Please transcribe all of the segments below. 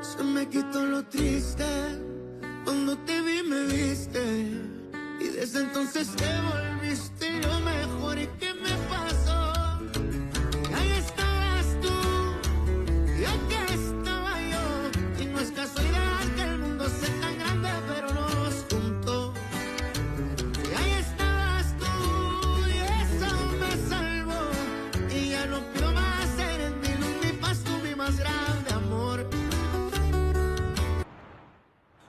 Se me quitó lo triste, cuando te vi me viste, y desde entonces te volviste lo mejor. ¿Y qué me pasó? Ahí estabas tú, y aquí estaba yo, y no es casualidad que el mundo sea tan grande, pero nos juntó. Y ahí estabas tú, y eso me salvó, y ya no pido más, eres mi luz, mi paz, tú mi más grande amor.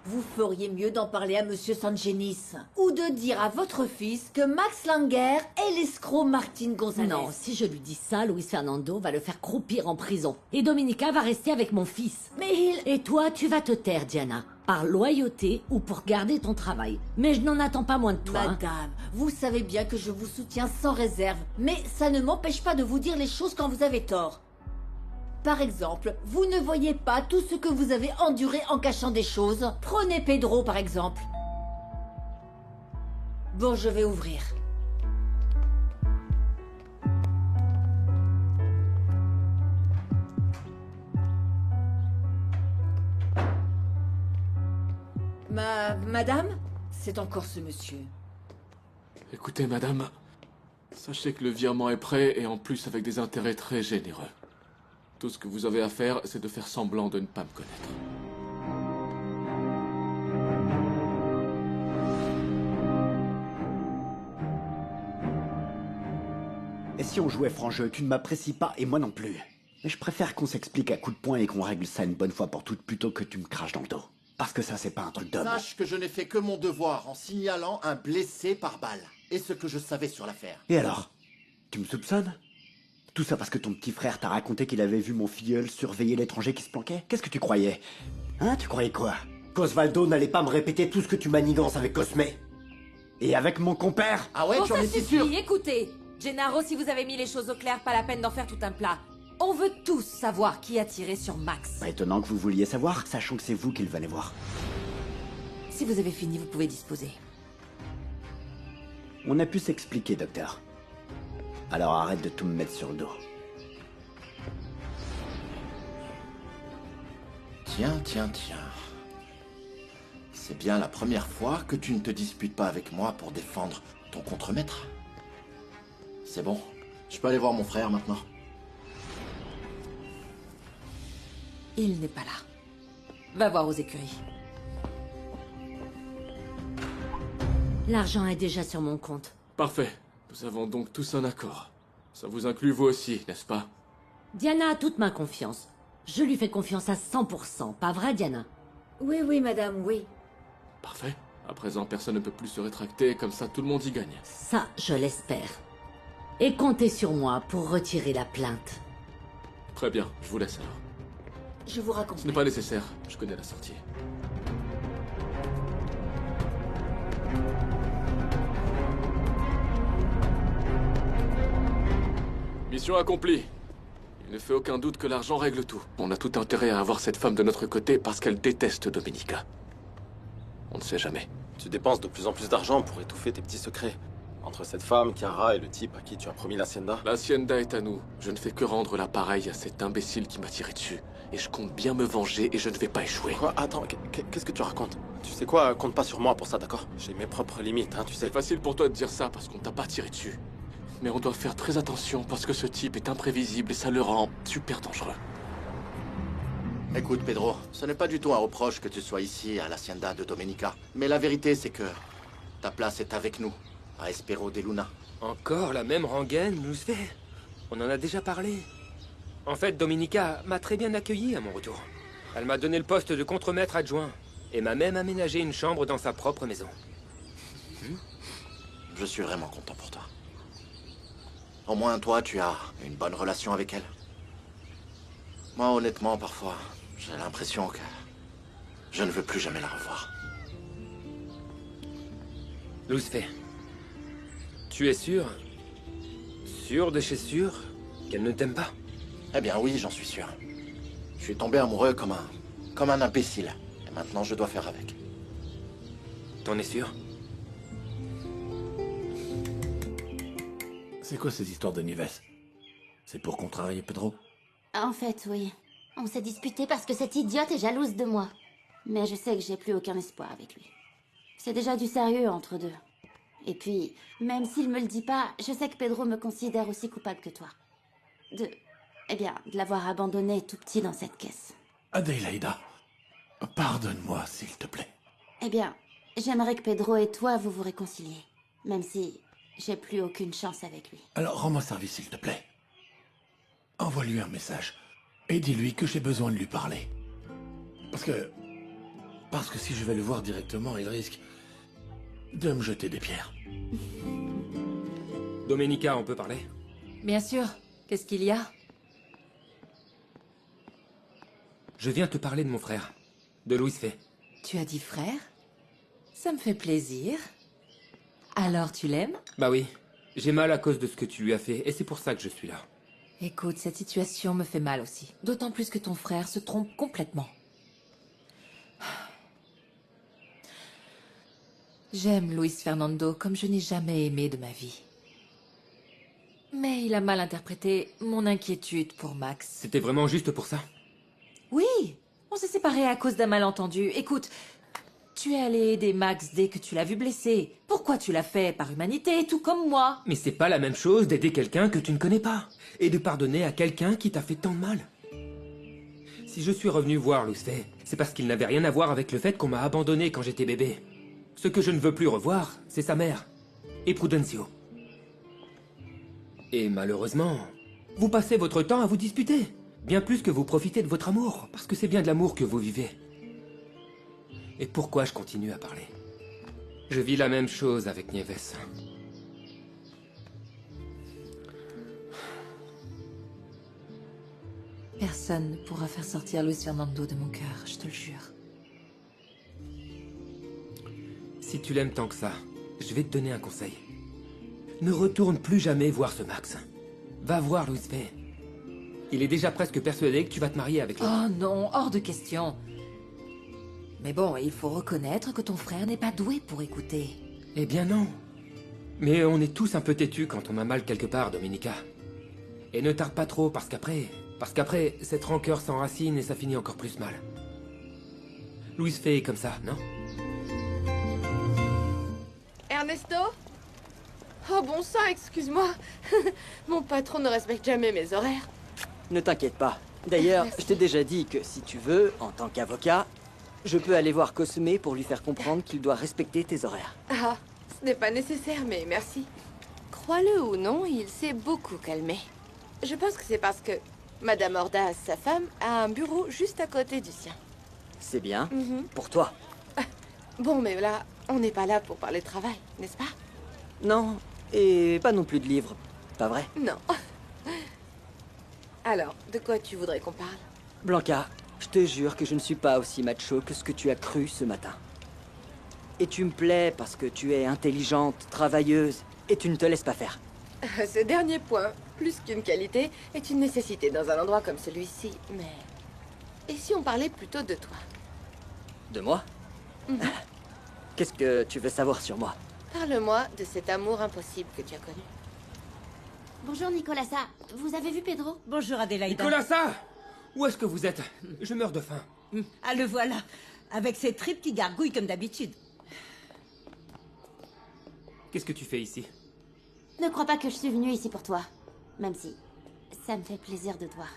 Vous feriez mieux d'en parler à Monsieur Sangenis. Ou de dire à votre fils que Max Langer est l'escroc Martin Gonzalez. Non, si je lui dis ça, Luis Fernando va le faire croupir en prison. Et Dominica va rester avec mon fils. Mais il... Et toi, tu vas te taire, Diana. Par loyauté ou pour garder ton travail. Mais je n'en attends pas moins de toi. hein. Madame, vous savez bien que je vous soutiens sans réserve. Mais ça ne m'empêche pas de vous dire les choses quand vous avez tort. Par exemple, vous ne voyez pas tout ce que vous avez enduré en cachant des choses. Prenez Pedro, par exemple. Bon, je vais ouvrir. Madame? C'est encore ce monsieur. Écoutez, madame, sachez que le virement est prêt et en plus avec des intérêts très généreux. Tout ce que vous avez à faire, c'est de faire semblant de ne pas me connaître. Et si on jouait franc jeu, tu ne m'apprécies pas et moi non plus. Mais je préfère qu'on s'explique à coups de poing et qu'on règle ça une bonne fois pour toutes plutôt que tu me craches dans le dos. Parce que ça, c'est pas un truc d'homme. Sache que je n'ai fait que mon devoir en signalant un blessé par balle. Et ce que je savais sur l'affaire. Et alors? Tu me soupçonnes? Tout ça parce que ton petit frère t'a raconté qu'il avait vu mon filleul surveiller l'étranger qui se planquait? Qu'est-ce que tu croyais? Hein, tu croyais quoi? Qu'Osvaldo n'allait pas me répéter tout ce que tu manigances avec Cosme? Et avec mon compère? Ah ouais, Bon, j'en ça étais sûr. suffit, écoutez. Gennaro, si vous avez mis les choses au clair, pas la peine d'en faire tout un plat. On veut tous savoir qui a tiré sur Max. Pas étonnant que vous vouliez savoir, sachant que c'est vous qui le venez voir. Si vous avez fini, vous pouvez disposer. On a pu s'expliquer, docteur. Alors arrête de tout me mettre sur le dos. Tiens. C'est bien la première fois que tu ne te disputes pas avec moi pour défendre ton contremaître. C'est bon, je peux aller voir mon frère maintenant. Il n'est pas là. Va voir aux écuries. L'argent est déjà sur mon compte. Parfait. Nous avons donc tous un accord. Ça vous inclut vous aussi, n'est-ce pas? Diana a toute ma confiance. Je lui fais confiance à 100%, pas vrai, Diana? Oui, madame, oui. Parfait. À présent, personne ne peut plus se rétracter, comme ça tout le monde y gagne. Ça, je l'espère. Et comptez sur moi pour retirer la plainte. Très bien, je vous laisse alors. Je vous raconte. Ce n'est pas nécessaire, je connais la sortie. Mission accomplie. Il ne fait aucun doute que l'argent règle tout. On a tout intérêt à avoir cette femme de notre côté parce qu'elle déteste Dominica. On ne sait jamais. Tu dépenses de plus en plus d'argent pour étouffer tes petits secrets. Entre cette femme, Chiara, et le type à qui tu as promis l'hacienda. L'hacienda est à nous. Je ne fais que rendre l'appareil à cet imbécile qui m'a tiré dessus. Et je compte bien me venger et je ne vais pas échouer. Quoi? Attends, qu'est-ce que tu racontes? Tu sais quoi? Compte pas sur moi pour ça, d'accord? J'ai mes propres limites, hein, tu sais. C'est facile pour toi de dire ça parce qu'on t'a pas tiré dessus. Mais on doit faire très attention parce que ce type est imprévisible et ça le rend super dangereux. Écoute, Pedro, ce n'est pas du tout un reproche que tu sois ici à l'hacienda de Domenica. Mais la vérité, c'est que ta place est avec nous, à Espero de Luna. Encore la même rengaine, Lousvet? On en a déjà parlé. En fait, Dominica m'a très bien accueilli à mon retour. Elle m'a donné le poste de contremaître adjoint et m'a même aménagé une chambre dans sa propre maison. Je suis vraiment content pour toi. Au moins, toi, tu as une bonne relation avec elle. Moi, honnêtement, parfois, j'ai l'impression que je ne veux plus jamais la revoir. Lousvet, tu es sûr de chez sûr qu'elle ne t'aime pas? Eh bien oui, j'en suis sûr. Je suis tombé amoureux comme un imbécile. Et maintenant, je dois faire avec. T'en es sûr? C'est quoi ces histoires de Nieves? C'est pour contrarier Pedro? En fait, oui. On s'est disputé parce que cette idiote est jalouse de moi. Mais je sais que j'ai plus aucun espoir avec lui. C'est déjà du sérieux entre deux. Et puis, même s'il me le dit pas, je sais que Pedro me considère aussi coupable que toi. De l'avoir abandonné tout petit dans cette caisse. Adélaïda, pardonne-moi, s'il te plaît. Eh bien, j'aimerais que Pedro et toi vous réconciliez. Même si j'ai plus aucune chance avec lui. Alors rends-moi service, s'il te plaît. Envoie-lui un message. Et dis-lui que j'ai besoin de lui parler. Parce que si je vais le voir directement, il risque de me jeter des pierres. Domenica, on peut parler? Bien sûr. Qu'est-ce qu'il y a? Je viens te parler de mon frère, de Luis Fay. Tu as dit frère? Ça me fait plaisir. Alors tu l'aimes? Bah oui, j'ai mal à cause de ce que tu lui as fait, et c'est pour ça que je suis là. Écoute, cette situation me fait mal aussi. D'autant plus que ton frère se trompe complètement. J'aime Luis Fernando comme je n'ai jamais aimé de ma vie. Mais il a mal interprété mon inquiétude pour Max. C'était vraiment juste pour ça? Oui, on s'est séparés à cause d'un malentendu. Écoute, tu es allé aider Max dès que tu l'as vu blessé. Pourquoi tu l'as fait? Par humanité, tout comme moi. Mais c'est pas la même chose d'aider quelqu'un que tu ne connais pas. Et de pardonner à quelqu'un qui t'a fait tant de mal. Si je suis revenu voir Luis Fay, c'est parce qu'il n'avait rien à voir avec le fait qu'on m'a abandonné quand j'étais bébé. Ce que je ne veux plus revoir, c'est sa mère. Et Prudencio. Et malheureusement, vous passez votre temps à vous disputer. Bien plus que vous profitez de votre amour. Parce que c'est bien de l'amour que vous vivez. Et pourquoi je continue à parler? Je vis la même chose avec Nieves. Personne ne pourra faire sortir Luis Fernando de mon cœur, je te le jure. Si tu l'aimes tant que ça, je vais te donner un conseil. Ne retourne plus jamais voir ce Max. Va voir Luis Fay. Il est déjà presque persuadé que tu vas te marier avec lui. Oh non, hors de question. Mais bon, il faut reconnaître que ton frère n'est pas doué pour écouter. Eh bien non. Mais on est tous un peu têtus quand on a mal quelque part, Domenica. Et ne tarde pas trop, parce qu'après, cette rancœur s'enracine et ça finit encore plus mal. Luis Fay est comme ça, non? Ernesto? Oh bon sang, excuse-moi. Mon patron ne respecte jamais mes horaires. Ne t'inquiète pas. D'ailleurs, je t'ai déjà dit que si tu veux, en tant qu'avocat, je peux aller voir Cosme pour lui faire comprendre qu'il doit respecter tes horaires. Ah, ce n'est pas nécessaire, mais merci. Crois-le ou non, il s'est beaucoup calmé. Je pense que c'est parce que Madame Ordaz, sa femme, a un bureau juste à côté du sien. C'est bien. Pour toi. Bon, mais là, on n'est pas là pour parler de travail, n'est-ce pas? Non, et pas non plus de livres. Pas vrai? Non. Alors, de quoi tu voudrais qu'on parle? Blanca, je te jure que je ne suis pas aussi macho que ce que tu as cru ce matin. Et tu me plais parce que tu es intelligente, travailleuse, et tu ne te laisses pas faire. Ce dernier point, plus qu'une qualité, est une nécessité dans un endroit comme celui-ci, mais... Et si on parlait plutôt de toi? De moi? Qu'est-ce que tu veux savoir sur moi? Parle-moi de cet amour impossible que tu as connu. Bonjour Nicolasa, vous avez vu Pedro? Bonjour Adélaïda. Nicolasa! Où est-ce que vous êtes? Je meurs de faim. Ah, le voilà, avec ses tripes qui gargouillent comme d'habitude. Qu'est-ce que tu fais ici? Ne crois pas que je suis venue ici pour toi. Même si ça me fait plaisir de te voir.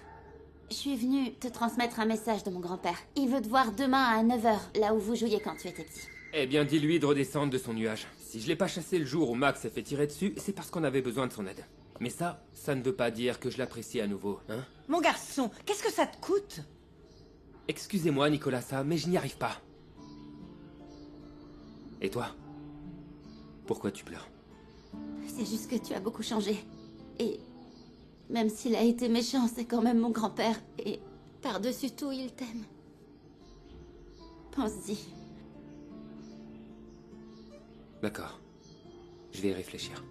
Je suis venue te transmettre un message de mon grand-père. Il veut te voir demain à 9 h, là où vous jouiez quand tu étais petit. Eh bien, dis-lui de redescendre de son nuage. Si je l'ai pas chassé le jour où Max s'est fait tirer dessus, c'est parce qu'on avait besoin de son aide. Mais ça ne veut pas dire que je l'apprécie à nouveau, hein? Mon garçon, qu'est-ce que ça te coûte? Excusez-moi, Nicolasa, mais je n'y arrive pas. Et toi? Pourquoi tu pleures? C'est juste que tu as beaucoup changé. Et même s'il a été méchant, c'est quand même mon grand-père. Et par-dessus tout, il t'aime. Pense-y. D'accord. Je vais y réfléchir.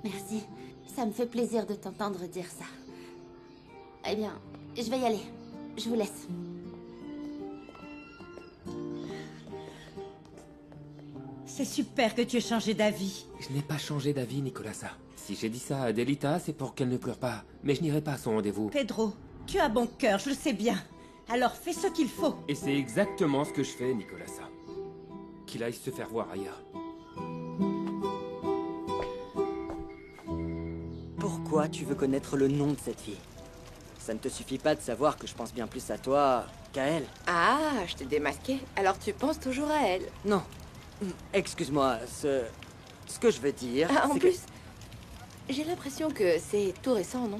Merci. Ça me fait plaisir de t'entendre dire ça. Eh bien, je vais y aller. Je vous laisse. C'est super que tu aies changé d'avis. Je n'ai pas changé d'avis, Nicolasa. Si j'ai dit ça à Adelita, c'est pour qu'elle ne pleure pas. Mais je n'irai pas à son rendez-vous. Pedro, tu as bon cœur, je le sais bien. Alors fais ce qu'il faut. Et c'est exactement ce que je fais, Nicolasa. Qu'il aille se faire voir ailleurs. Pourquoi tu veux connaître le nom de cette fille? Ça ne te suffit pas de savoir que je pense bien plus à toi qu'à elle. Ah, je t'ai démasqué. Alors tu penses toujours à elle. Non. Excuse-moi, ce que je veux dire... Ah, en c'est plus, j'ai l'impression que c'est tout récent, non?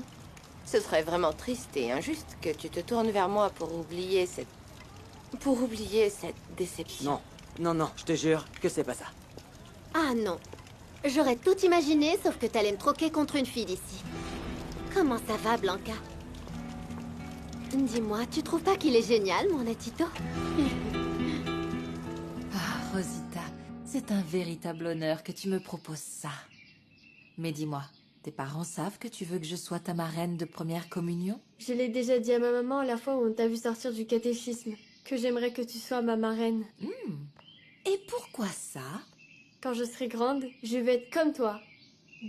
Ce serait vraiment triste et injuste que tu te tournes vers moi pour oublier cette... déception. Non, je te jure que c'est pas ça. Ah non. J'aurais tout imaginé, sauf que t'allais me troquer contre une fille d'ici. Comment ça va, Blanca? Dis-moi, tu trouves pas qu'il est génial, mon Netito? Ah, Rosita, c'est un véritable honneur que tu me proposes ça. Mais dis-moi, tes parents savent que tu veux que je sois ta marraine de première communion? Je l'ai déjà dit à ma maman la fois où on t'a vu sortir du catéchisme, que j'aimerais que tu sois ma marraine. Et pourquoi ça? Quand je serai grande, je vais être comme toi,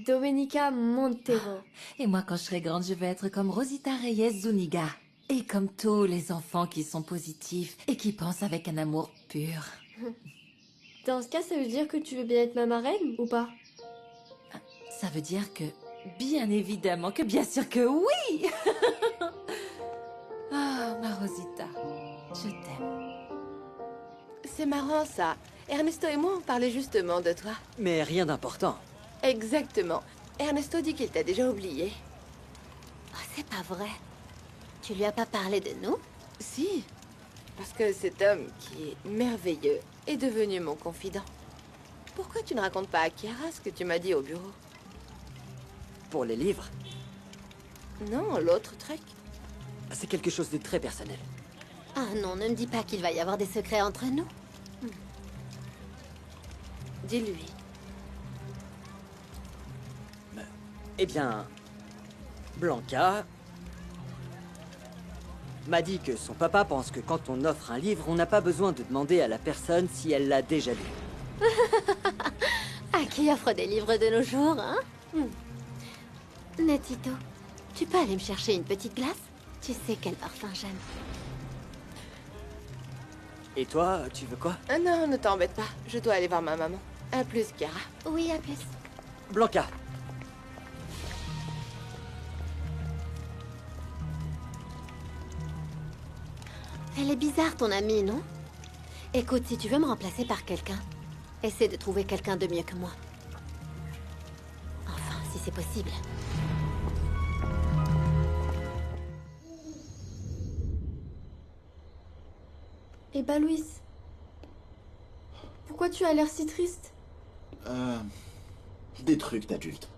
Domenica Montero. Et moi, quand je serai grande, je vais être comme Rosita Reyes Zuniga. Et comme tous les enfants qui sont positifs et qui pensent avec un amour pur. Dans ce cas, ça veut dire que tu veux bien être ma marraine, ou pas? Ça veut dire que, bien évidemment, que bien sûr que oui. Ah, ma Rosita, je t'aime. C'est marrant, ça. Ernesto et moi, on parlait justement de toi. Mais rien d'important. Exactement. Ernesto dit qu'il t'a déjà oublié. Oh, c'est pas vrai. Tu lui as pas parlé de nous? Si. Parce que cet homme, qui est merveilleux, est devenu mon confident. Pourquoi tu ne racontes pas à Chiara ce que tu m'as dit au bureau? Pour les livres? Non, l'autre truc. C'est quelque chose de très personnel. Ah non, ne me dis pas qu'il va y avoir des secrets entre nous. Dis-lui. Eh bien, Blanca m'a dit que son papa pense que quand on offre un livre, on n'a pas besoin de demander à la personne si elle l'a déjà lu. Ah, qui offre des livres de nos jours, hein? Netito, tu peux aller me chercher une petite glace? Tu sais quel parfum j'aime. Et toi, tu veux quoi? Non, ne t'embête pas. Je dois aller voir ma maman. À plus, Chiara. Oui, à plus. Blanca. Elle est bizarre, ton amie, non? Écoute, si tu veux me remplacer par quelqu'un, essaie de trouver quelqu'un de mieux que moi. Enfin, si c'est possible. Eh ben, Louise, pourquoi tu as l'air si triste? Des trucs d'adulte.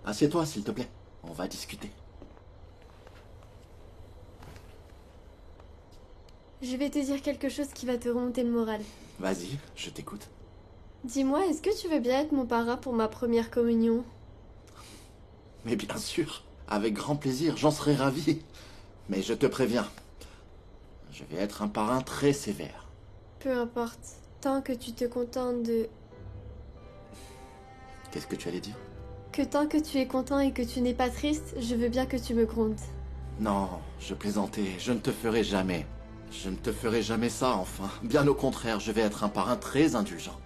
Assieds-toi, s'il te plaît. On va discuter. Je vais te dire quelque chose qui va te remonter le moral. Vas-y, je t'écoute. Dis-moi, est-ce que tu veux bien être mon parrain pour ma première communion? Mais bien sûr, avec grand plaisir, j'en serais ravi. Mais je te préviens, je vais être un parrain très sévère. Peu importe, tant que tu te contentes de... Qu'est-ce que tu allais dire? Que tant que tu es content et que tu n'es pas triste, je veux bien que tu me grondes. Non, je plaisantais, je ne te ferai jamais. Je ne te ferai jamais ça, enfin. Bien au contraire, je vais être un parrain très indulgent.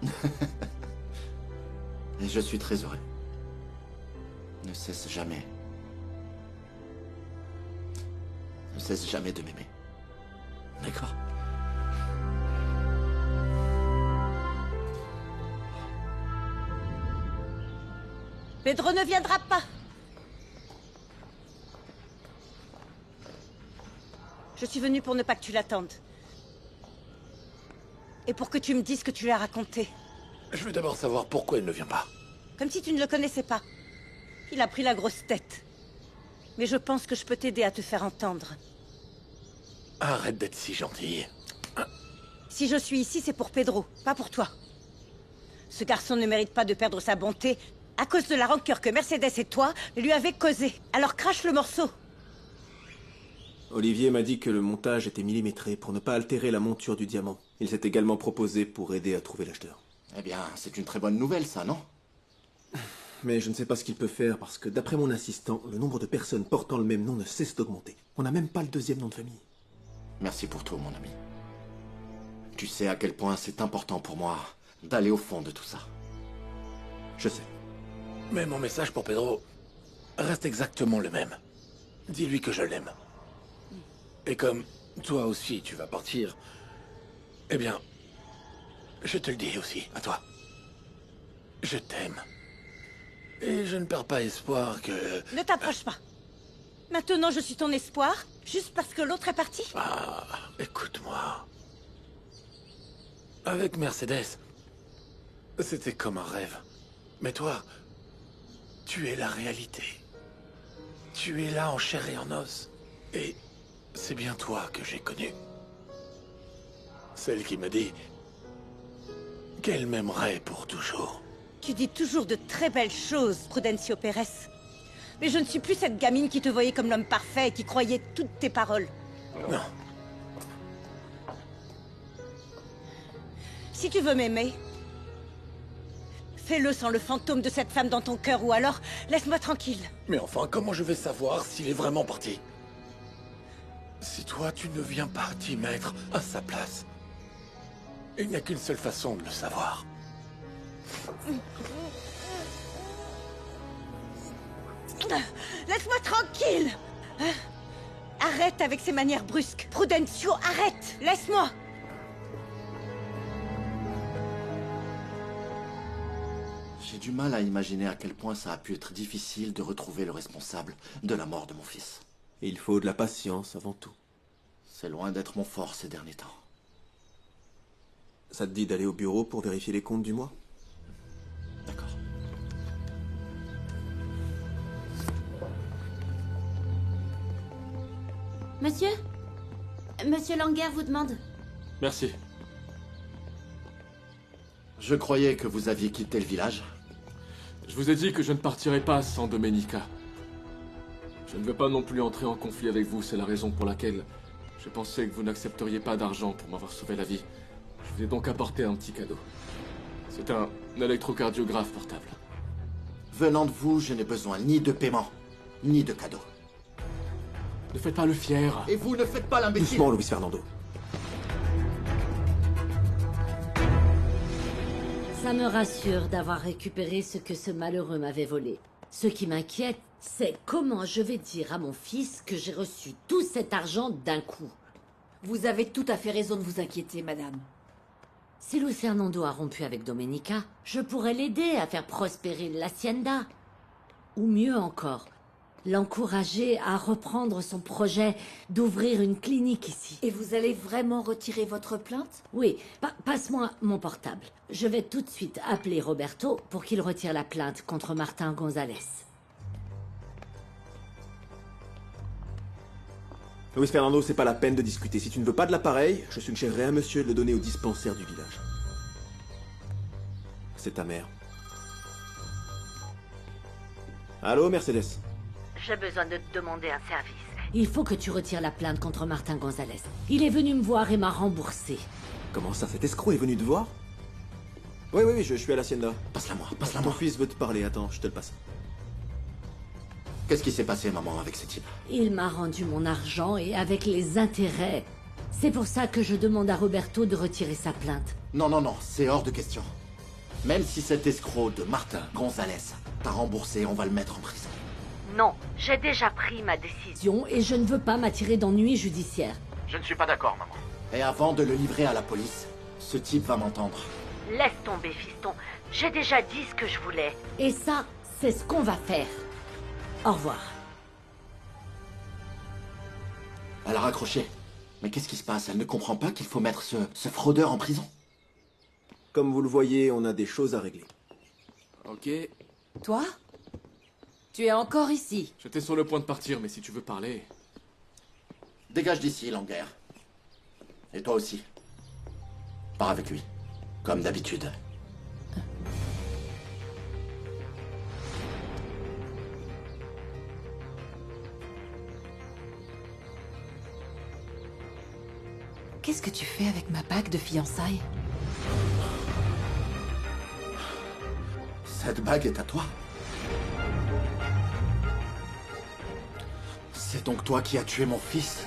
Et je suis très heureux. Ne cesse jamais. Ne cesse jamais de m'aimer. D'accord? Pedro ne viendra pas. Je suis venue pour ne pas que tu l'attendes. Et pour que tu me dises ce que tu lui as raconté. Je veux d'abord savoir pourquoi il ne vient pas. Comme si tu ne le connaissais pas. Il a pris la grosse tête. Mais je pense que je peux t'aider à te faire entendre. Arrête d'être si gentille. Si je suis ici, c'est pour Pedro, pas pour toi. Ce garçon ne mérite pas de perdre sa bonté à cause de la rancœur que Mercedes et toi lui avez causée. Alors crache le morceau. Olivier m'a dit que le montage était millimétré pour ne pas altérer la monture du diamant. Il s'est également proposé pour aider à trouver l'acheteur. Eh bien, c'est une très bonne nouvelle, ça, non? Mais je ne sais pas ce qu'il peut faire parce que, d'après mon assistant, le nombre de personnes portant le même nom ne cesse d'augmenter. On n'a même pas le deuxième nom de famille. Merci pour tout, mon ami. Tu sais à quel point c'est important pour moi d'aller au fond de tout ça. Je sais. Mais mon message pour Pedro reste exactement le même. Dis-lui que je l'aime. Et comme toi aussi tu vas partir, eh bien, je te le dis aussi, à toi. Je t'aime. Et je ne perds pas espoir que... Ne t'approche pas. Maintenant, je suis ton espoir, juste parce que l'autre est parti. Ah, écoute-moi. Avec Mercedes, c'était comme un rêve. Mais toi, tu es la réalité. Tu es là en chair et en os. Et c'est bien toi que j'ai connu. Celle qui me dit qu'elle m'aimerait pour toujours. Tu dis toujours de très belles choses, Prudencio Pérez. Mais je ne suis plus cette gamine qui te voyait comme l'homme parfait et qui croyait toutes tes paroles. Non. Si tu veux m'aimer, fais-le sans le fantôme de cette femme dans ton cœur, ou alors laisse-moi tranquille. Mais enfin, comment je vais savoir s'il est vraiment parti? Si toi, tu ne viens pas t'y mettre à sa place, il n'y a qu'une seule façon de le savoir. Laisse-moi tranquille. Arrête avec ces manières brusques. Prudencio, arrête. Laisse-moi. J'ai du mal à imaginer à quel point ça a pu être difficile de retrouver le responsable de la mort de mon fils. Et il faut de la patience avant tout. C'est loin d'être mon fort ces derniers temps. Ça te dit d'aller au bureau pour vérifier les comptes du mois? D'accord. Monsieur? Monsieur Langer vous demande. Merci. Je croyais que vous aviez quitté le village. Je vous ai dit que je ne partirai pas sans Domenica. Je ne veux pas non plus entrer en conflit avec vous, c'est la raison pour laquelle j'ai pensé que vous n'accepteriez pas d'argent pour m'avoir sauvé la vie. Je vous ai donc apporté un petit cadeau. C'est un électrocardiographe portable. Venant de vous, je n'ai besoin ni de paiement, ni de cadeau. Ne faites pas le fier. Et vous ne faites pas l'imbécile. Doucement, Luis Fernando. Ça me rassure d'avoir récupéré ce que ce malheureux m'avait volé. Ce qui m'inquiète, c'est comment je vais dire à mon fils que j'ai reçu tout cet argent d'un coup. Vous avez tout à fait raison de vous inquiéter, madame. Si Luis Fernando a rompu avec Domenica, je pourrais l'aider à faire prospérer l'hacienda. Ou mieux encore, l'encourager à reprendre son projet d'ouvrir une clinique ici. Et vous allez vraiment retirer votre plainte? Oui, passe-moi mon portable. Je vais tout de suite appeler Roberto pour qu'il retire la plainte contre Martin Gonzalez. Luis Fernando, c'est pas la peine de discuter. Si tu ne veux pas de l'appareil, je suggérerais à monsieur de le donner au dispensaire du village. C'est ta mère. Allô, Mercedes? J'ai besoin de te demander un service. Il faut que tu retires la plainte contre Martin Gonzalez. Il est venu me voir et m'a remboursé. Comment ça, cet escroc est venu te voir? Oui, je suis à l'hacienda. Passe-la moi, passe-la Ton moi. fils veut te parler, attends, je te le passe. Qu'est-ce qui s'est passé, maman, avec ce type? Il m'a rendu mon argent et avec les intérêts. C'est pour ça que je demande à Roberto de retirer sa plainte. Non, c'est hors de question. Même si cet escroc de Martin Gonzalez t'a remboursé, on va le mettre en prison. Non, j'ai déjà pris ma décision et je ne veux pas m'attirer d'ennuis judiciaires. Je ne suis pas d'accord, maman. Et avant de le livrer à la police, ce type va m'entendre. Laisse tomber, fiston. J'ai déjà dit ce que je voulais. Et ça, c'est ce qu'on va faire. Au revoir. Elle a raccroché. Mais qu'est-ce qui se passe? Elle ne comprend pas qu'il faut mettre ce fraudeur en prison. Comme vous le voyez, on a des choses à régler. Ok. Toi? Tu es encore ici? J'étais sur le point de partir, mais si tu veux parler... Dégage d'ici, Langer. Et toi aussi. Pars avec lui. Comme d'habitude. Qu'est-ce que tu fais avec ma bague de fiançailles? Cette bague est à toi. C'est donc toi qui as tué mon fils?